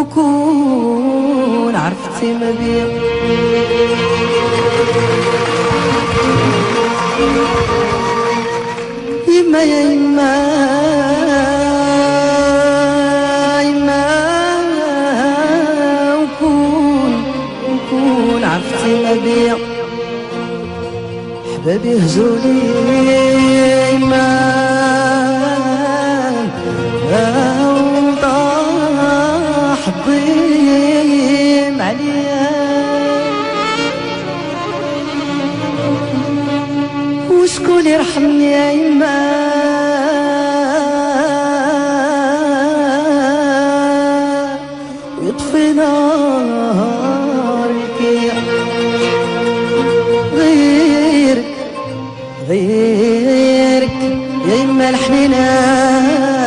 وكون عرفتي ما بيا يما يا يما يما وكون عرفتي ما بيا حبابي هجرولي يما وطاح الضيم عليا وشكون يرحمني يا يما ويطفي نار الكيع غيرك يا يما الحنينان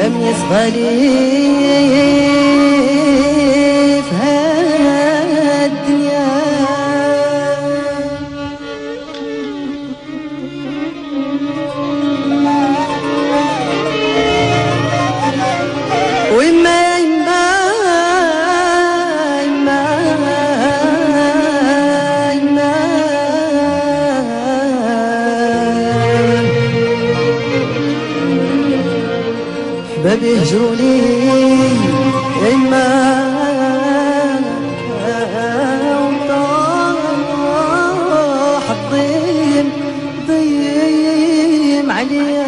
لم يصغى لي في هالدنيا ويما يما يما يما حبابي هجروني يما وطاح الضيم عليا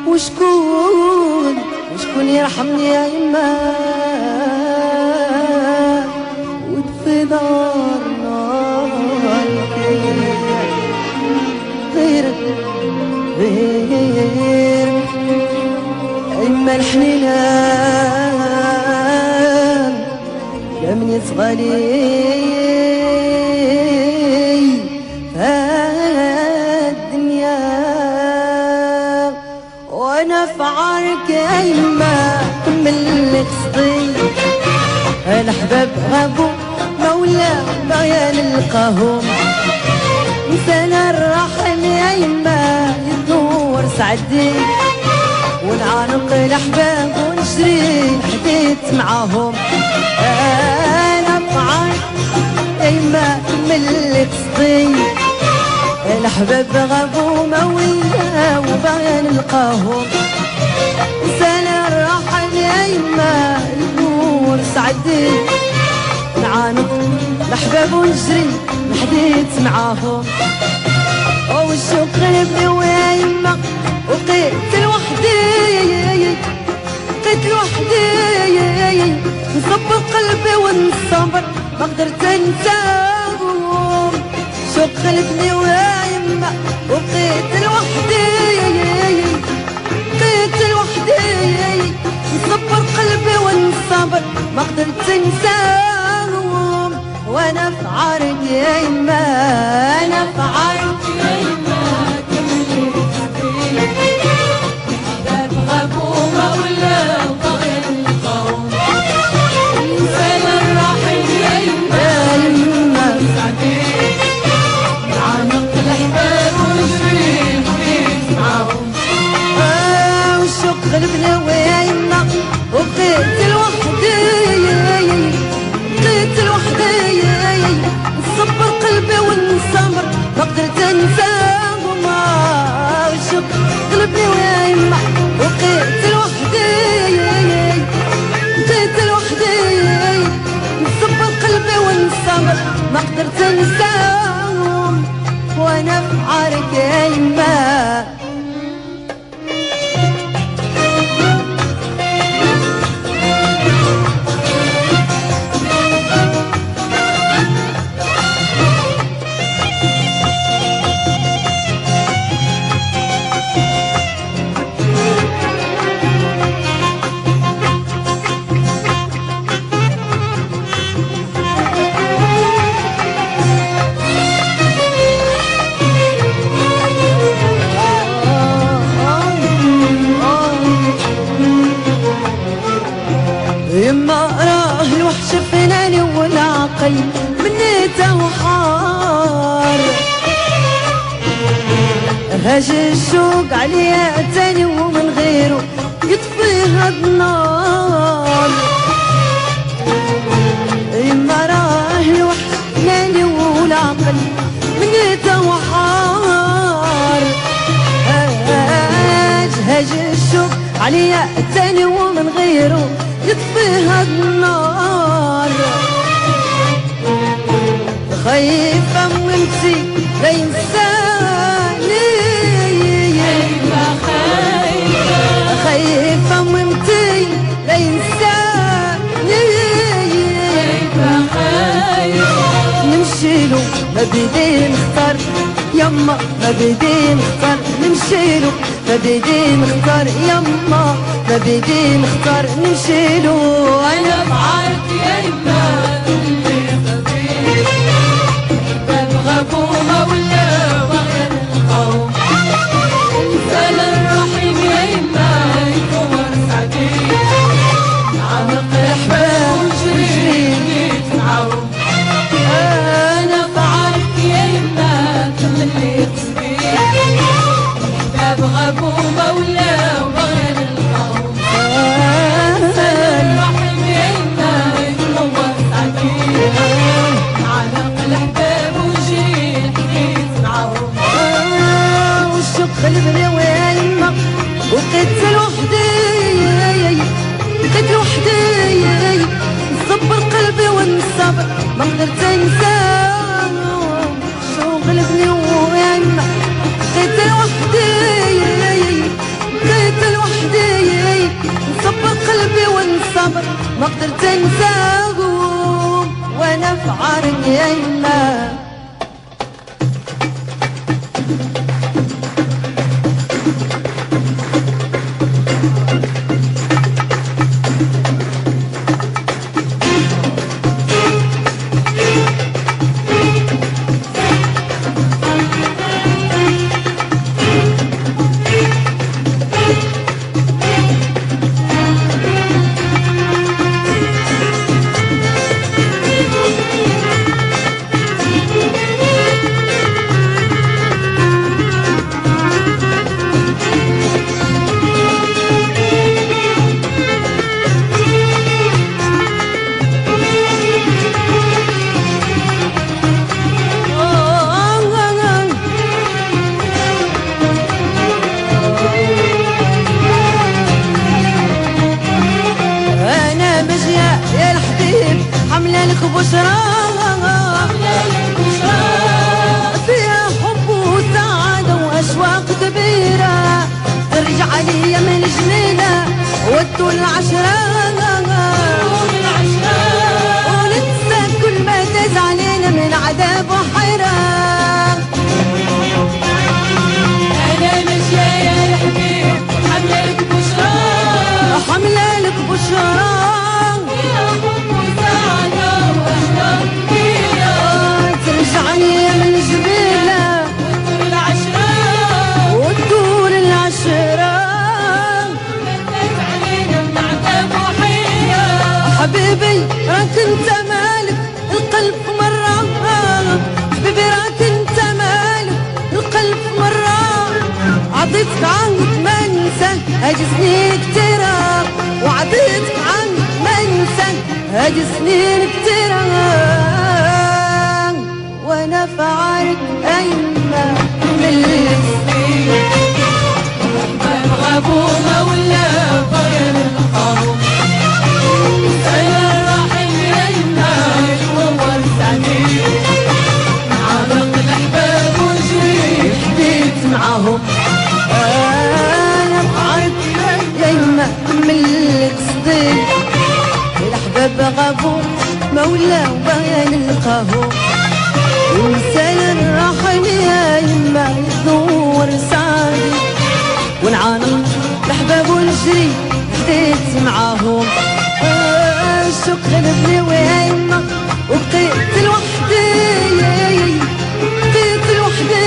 وشكون يرحمني يا يما وطفي نار غيرك يما الحنينان يا من يصغى لي هالدنيا وانا في عارك يا يما كمل قصدي الحباب غابوا مولا باغية نلقاهم نسانا الرحم يا يما يدور سعدي ونعانق الأحباب ونشري حديت معاهم أنا بعارك يا يما من اللي قصدي الأحباب غابوا مولا وباغي نلقاهم نسانا الرحم يا يما يدور سعدي نعانق الأحباب ونشري حديت معاهم والشوق غلبني ويا يما وقيت لوحدي نصبر قلبي ونصبر ما قدرت انساهم شوق غلبني ويا يما وبقيت لوحدي نصبر قلبي ونصبر ما قدرت انساهم وانا في عارك يا يما انا في عارك يا يما كملي الحباب غابوا مولا وباغي نلقاهم انسان الراحل يا يما سعدي نعانق الحباب ونجري نبيت معاهم والشوق غلبنا ويا يما وبقيت لوحدي نصبر قلبي ونصبر ما قدرت انساهم والشوق قلبي ويا يما وبقيت لوحدي نصبر قلبي ونصبر ما قدرت انساهم وانا في عارك يا يما هاج الشوق عليا تاني ومن غيره يطفي هاد النار. يما راه الوحش ناني والعقل من توحار. هاج الشوق عليا تاني ومن غيره يطفي هاد النار. خايفة وانتي لا ينساني، خايفة وانتي لا ينساني، نمشيلو ما بدي نختار يما، ما بدي نختار نمشيلو، ما بدي نختار يما، ما بدي نختار نمشيلو. انا بعرف يا يما غبومة ولا وغير القوم، إنسان الرحيم يا يما يكون سعدي، عمق الأحباب وجريت معاهم. أنا بعرف يا يما كل اللي قصدي، الأحباب غبومة ولا وغير القوم، إنسان الرحيم يا يما يكون سعدي، عمق الأحباب خلبني ويما وبقيت لوحدي، بقيت لوحدي نصبر قلبي ونصبر ما قدرت انساه. شو غلبني ويما بقيت لوحدي، بقيت لوحدي نصبر قلبي ونصبر ما قدرت انساه. وانا في عارك يا يما بشرى فيها حب وسعادة وأشواق كبيرة، ترجع لي من جنينة والطول العشرة، وننسى كل ما تزعلين من عذاب وحيرة. أنا ماشية يا الحبيب حملة لك بشرى، حملة لك بشرى ترجعني من جبيلة والطول العشرة، حبيبي راك انت مالك القلب مرة، حبيبي راك انت مالك القلب مرة، عطيتك عنك ما انسى هاجي سنين كتيرة، وعطيتك عنك ما انسى هاجي سنين كتيرة، وانا فعلت ايما بالسنين غبومة ولا غير القوم، انا راحل يما يتنور سعدي، عرق الاحباب وجري حبيت معاهم. انا فعلت ايما من قصدي، الاحباب غابوا مولا وبغي نلقاهم، ونسال الراحل يا يما يدور سعدي، ونعانق الأحباب ونجري بديت معاهم. الشوق غلبني ويا يما وبقيت لوحدي، بقيت لوحدي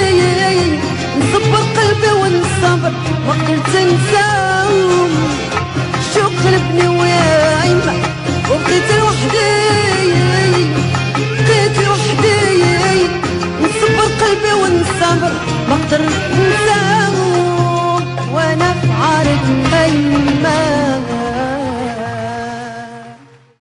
نصبر قلبي ونصبر ما قدرت انساهم. الشوق غلبني ويا يما وبقيت لوحدي، بقيت لوحدي نصبر قلبي ونصبر ما قدرت انساهم. عارف